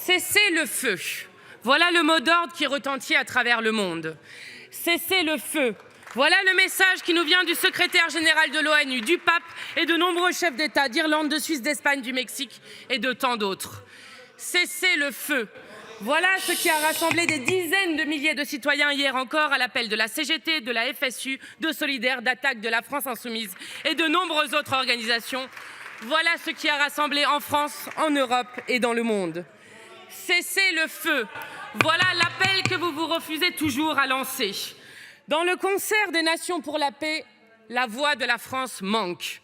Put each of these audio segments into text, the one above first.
Cessez le feu. Voilà le mot d'ordre qui retentit à travers le monde. Cessez le feu. Voilà le message qui nous vient du secrétaire général de l'ONU, du pape et de nombreux chefs d'État d'Irlande, de Suisse, d'Espagne, du Mexique et de tant d'autres. Cessez le feu. Voilà ce qui a rassemblé des dizaines de milliers de citoyens hier encore à l'appel de la CGT, de la FSU, de Solidaires, d'Attaque, de la France Insoumise et de nombreuses autres organisations. Voilà ce qui a rassemblé en France, en Europe et dans le monde. Cessez le feu. Voilà l'appel que vous vous refusez toujours à lancer. Dans le concert des Nations pour la paix, la voix de la France manque.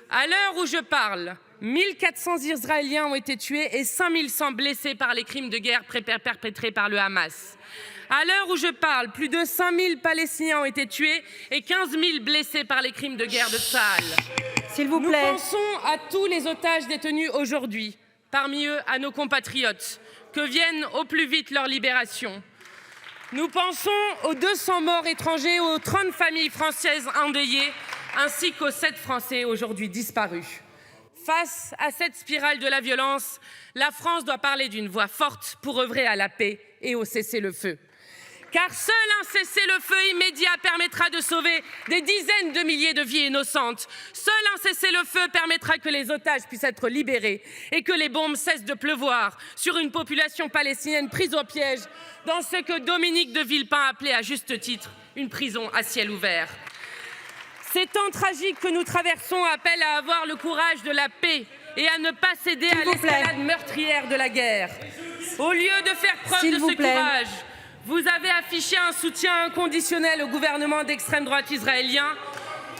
À l'heure où je parle, 1400 Israéliens ont été tués et 5100 blessés par les crimes de guerre perpétrés par le Hamas. À l'heure où je parle, plus de 5000 Palestiniens ont été tués et 15 000 blessés par les crimes de guerre de Tsahal. S'il vous plaît. Nous pensons à tous les otages détenus aujourd'hui, parmi eux à nos compatriotes, que vienne au plus vite leur libération. Nous pensons aux 200 morts étrangers, aux 30 familles françaises endeuillées, ainsi qu'aux 7 Français aujourd'hui disparus. Face à cette spirale de la violence, la France doit parler d'une voix forte pour œuvrer à la paix et au cessez-le-feu. Car seul un cessez-le-feu immédiat permettra de sauver des dizaines de milliers de vies innocentes. Seul un cessez-le-feu permettra que les otages puissent être libérés et que les bombes cessent de pleuvoir sur une population palestinienne prise au piège dans ce que Dominique de Villepin appelait à juste titre une prison à ciel ouvert. Ces temps tragiques que nous traversons appellent à avoir le courage de la paix et à ne pas céder à l'escalade meurtrière de la guerre. Au lieu de faire preuve de ce courage, vous avez affiché un soutien inconditionnel au gouvernement d'extrême droite israélien.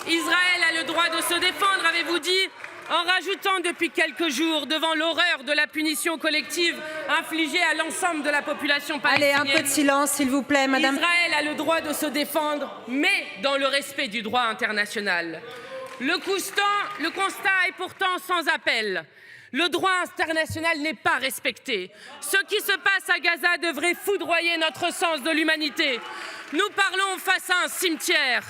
Israël a le droit de se défendre, avez-vous dit, en rajoutant depuis quelques jours, devant l'horreur de la punition collective infligée à l'ensemble de la population palestinienne. Allez, un peu de silence, s'il vous plaît, madame. Israël a le droit de se défendre, mais dans le respect du droit international. Le constat est pourtant sans appel. Le droit international n'est pas respecté. Ce qui se passe à Gaza devrait foudroyer notre sens de l'humanité. Nous parlons face à un cimetière.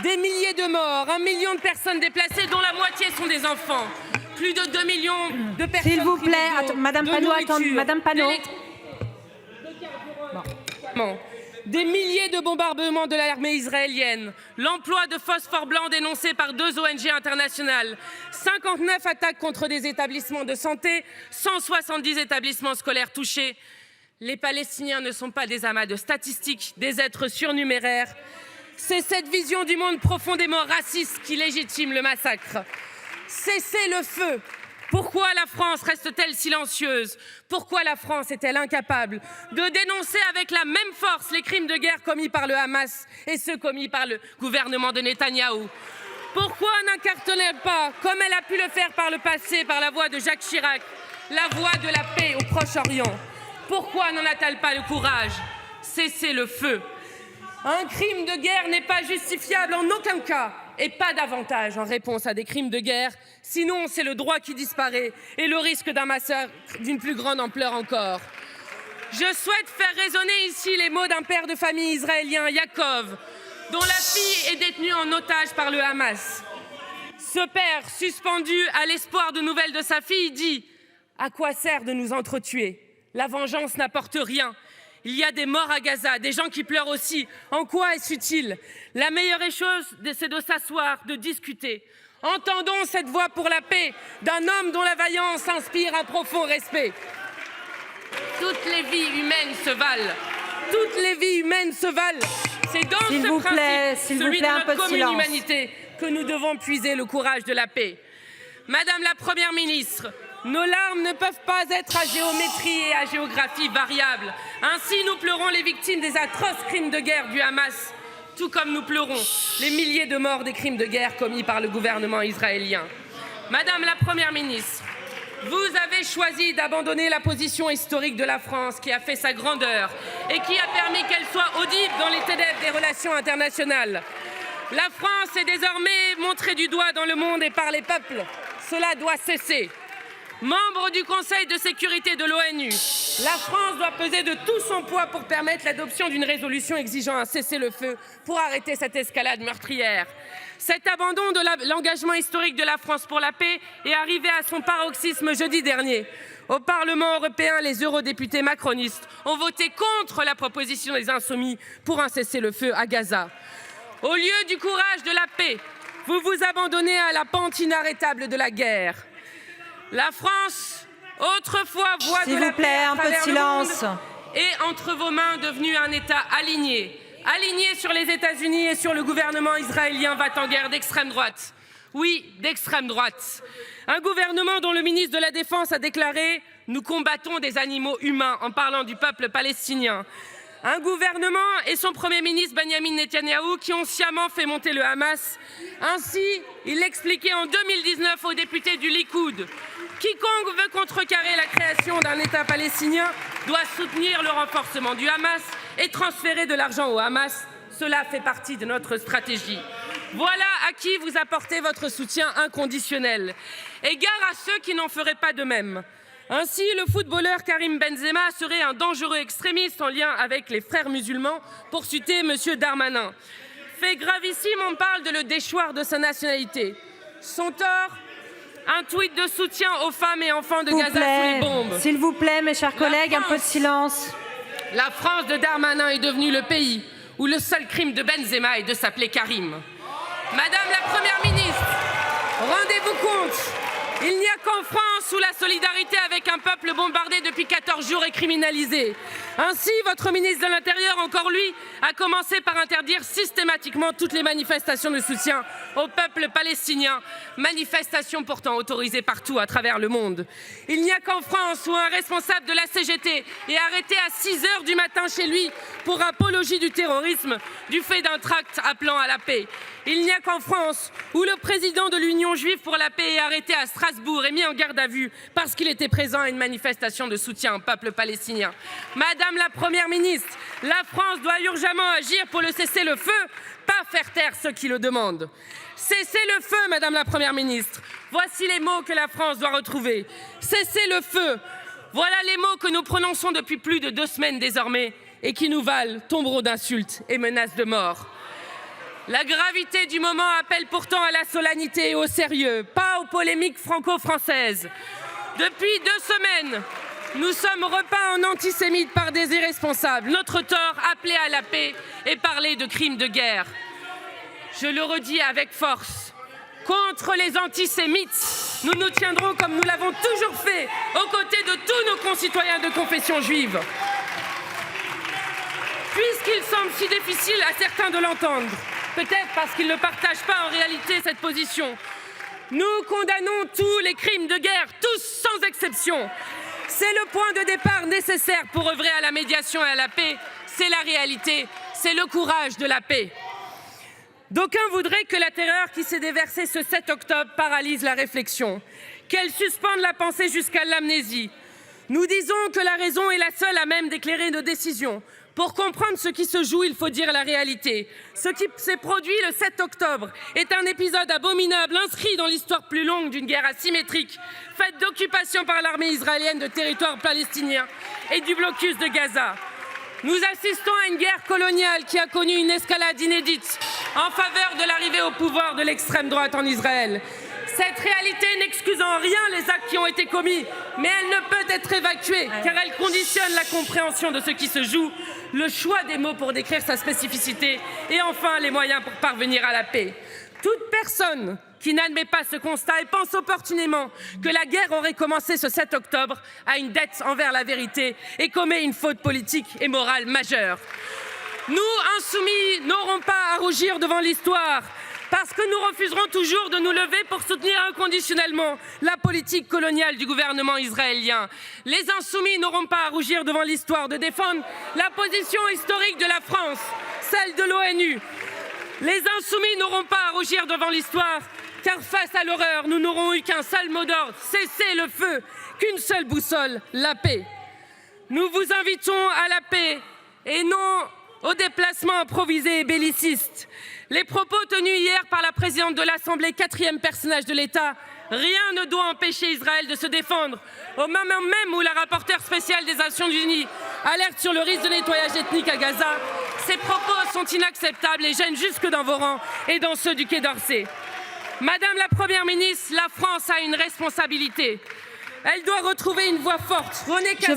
Des milliers de morts, 1 million de personnes déplacées, dont la moitié sont des enfants. Plus de 2 millions de personnes. S'il vous plaît, madame Panot, attendez, madame Panot. Des milliers de bombardements de l'armée israélienne, l'emploi de phosphore blanc dénoncé par 2 ONG internationales, 59 attaques contre des établissements de santé, 170 établissements scolaires touchés. Les Palestiniens ne sont pas des amas de statistiques, des êtres surnuméraires. C'est cette vision du monde profondément raciste qui légitime le massacre. Cessez le feu. Pourquoi la France reste-t-elle silencieuse? Pourquoi la France est-elle incapable de dénoncer avec la même force les crimes de guerre commis par le Hamas et ceux commis par le gouvernement de Netanyahou? Pourquoi n'incarne-t-elle pas, comme elle a pu le faire par le passé, par la voix de Jacques Chirac, la voix de la paix au Proche-Orient? Pourquoi n'en a-t-elle pas le courage? Cessez le feu. Un crime de guerre n'est pas justifiable en aucun cas et pas davantage en réponse à des crimes de guerre. Sinon, c'est le droit qui disparaît et le risque d'un massacre d'une plus grande ampleur encore. Je souhaite faire résonner ici les mots d'un père de famille israélien, Yaakov, dont la fille est détenue en otage par le Hamas. Ce père, suspendu à l'espoir de nouvelles de sa fille, dit « À quoi sert de nous entretuer? La vengeance n'apporte rien. Il y a des morts à Gaza, des gens qui pleurent aussi. En quoi est-ce utile? La meilleure chose, c'est de s'asseoir, de discuter. Entendons cette voix pour la paix d'un homme dont la vaillance inspire un profond respect. Toutes les vies humaines se valent. Toutes les vies humaines se valent. C'est dans ce principe, celui de notre commune humanité, que nous devons puiser le courage de la paix. Madame la Première ministre, nos larmes ne peuvent pas être à géométrie et à géographie variable. Ainsi, nous pleurons les victimes des atroces crimes de guerre du Hamas, tout comme nous pleurons les milliers de morts des crimes de guerre commis par le gouvernement israélien. Madame la Première ministre, vous avez choisi d'abandonner la position historique de la France qui a fait sa grandeur et qui a permis qu'elle soit audible dans les ténèbres des relations internationales. La France est désormais montrée du doigt dans le monde et par les peuples. Cela doit cesser. Membre du Conseil de sécurité de l'ONU, la France doit peser de tout son poids pour permettre l'adoption d'une résolution exigeant un cessez-le-feu pour arrêter cette escalade meurtrière. Cet abandon de l'engagement historique de la France pour la paix est arrivé à son paroxysme jeudi dernier, Au Parlement européen, les eurodéputés macronistes ont voté contre la proposition des Insoumis pour un cessez-le-feu à Gaza. Au lieu du courage de la paix, vous vous abandonnez à la pente inarrêtable de la guerre. La France, autrefois voix de la paix à travers le monde, est entre vos mains devenu un État aligné sur les États-Unis et sur le gouvernement israélien va en guerre d'extrême droite. Oui, d'extrême droite. Un gouvernement dont le ministre de la Défense a déclaré « Nous combattons des animaux humains » en parlant du peuple palestinien. Un gouvernement et son Premier ministre Benyamin Netanyahou qui ont sciemment fait monter le Hamas. Ainsi, il l'expliquait en 2019 aux députés du Likoud. Quiconque veut contrecarrer la création d'un État palestinien doit soutenir le renforcement du Hamas et transférer de l'argent au Hamas. Cela fait partie de notre stratégie. Voilà à qui vous apportez votre soutien inconditionnel. Et gare à ceux qui n'en feraient pas de même. Ainsi, le footballeur Karim Benzema serait un dangereux extrémiste en lien avec les frères musulmans, pour citer M. Darmanin. Fait gravissime, on parle de le déchoir de sa nationalité. Son tort, un tweet de soutien aux femmes et enfants de Gaza sous les bombes. S'il vous plaît, mes chers collègues, un peu de silence. La France de Darmanin est devenue le pays où le seul crime de Benzema est de s'appeler Karim. Madame la Première ministre, rendez-vous compte, il n'y a qu'en France où la solidarité avec un peuple bombardé depuis 14 jours est criminalisée. Ainsi, votre ministre de l'Intérieur, encore lui, a commencé par interdire systématiquement toutes les manifestations de soutien au peuple palestinien, manifestations pourtant autorisées partout à travers le monde. Il n'y a qu'en France où un responsable de la CGT est arrêté à 6 h du matin chez lui pour apologie du terrorisme du fait d'un tract appelant à la paix. Il n'y a qu'en France où le président de l'Union juive pour la paix est arrêté à Strasbourg et mis en garde à vue parce qu'il était présent à une manifestation de soutien au peuple palestinien. Madame la Première ministre, la France doit urgemment agir pour le cessez-le-feu, pas faire taire ceux qui le demandent. Cessez-le-feu, Madame la Première ministre. Voici les mots que la France doit retrouver. Cessez-le-feu. Voilà les mots que nous prononçons depuis plus de 2 semaines désormais et qui nous valent tombereaux d'insultes et menaces de mort. La gravité du moment appelle pourtant à la solennité et au sérieux, pas aux polémiques franco-françaises. Depuis 2 semaines, nous sommes repeints en antisémites par des irresponsables. Notre tort, appeler à la paix et parler de crimes de guerre. Je le redis avec force. Contre les antisémites, nous nous tiendrons comme nous l'avons toujours fait, aux côtés de tous nos concitoyens de confession juive. Puisqu'il semble si difficile à certains de l'entendre, peut-être parce qu'ils ne partagent pas en réalité cette position, nous condamnons tous les crimes de guerre, tous sans exception. C'est le point de départ nécessaire pour œuvrer à la médiation et à la paix. C'est la réalité, c'est le courage de la paix. D'aucuns voudraient que la terreur qui s'est déversée ce 7 octobre paralyse la réflexion, qu'elle suspende la pensée jusqu'à l'amnésie. Nous disons que la raison est la seule à même d'éclairer nos décisions. Pour comprendre ce qui se joue, il faut dire la réalité. Ce qui s'est produit le 7 octobre est un épisode abominable inscrit dans l'histoire plus longue d'une guerre asymétrique, faite d'occupation par l'armée israélienne de territoires palestiniens et du blocus de Gaza. Nous assistons à une guerre coloniale qui a connu une escalade inédite en faveur de l'arrivée au pouvoir de l'extrême droite en Israël. Cette réalité n'excuse en rien les actes qui ont été commis, mais elle ne peut être évacuée car elle conditionne la compréhension de ce qui se joue, le choix des mots pour décrire sa spécificité et enfin les moyens pour parvenir à la paix. Toute personne qui n'admet pas ce constat et pense opportunément que la guerre aurait commencé ce 7 octobre a une dette envers la vérité et commet une faute politique et morale majeure. Nous, insoumis, n'aurons pas à rougir devant l'histoire parce que nous refuserons toujours de nous lever pour soutenir inconditionnellement la politique coloniale du gouvernement israélien. Les insoumis n'auront pas à rougir devant l'histoire de défendre la position historique de la France, celle de l'ONU. Les insoumis n'auront pas à rougir devant l'histoire, car face à l'horreur, nous n'aurons eu qu'un seul mot d'ordre, cesser le feu, qu'une seule boussole, la paix. Nous vous invitons à la paix et non au déplacement improvisé et belliciste. Les propos tenus hier par la présidente de l'Assemblée, 4e personnage de l'État, rien ne doit empêcher Israël de se défendre, au moment même où la rapporteure spéciale des Nations Unies alerte sur le risque de nettoyage ethnique à Gaza. Ces propos sont inacceptables et gênent jusque dans vos rangs et dans ceux du Quai d'Orsay. Madame la Première ministre, la France a une responsabilité. Elle doit retrouver une voix forte. René Cassin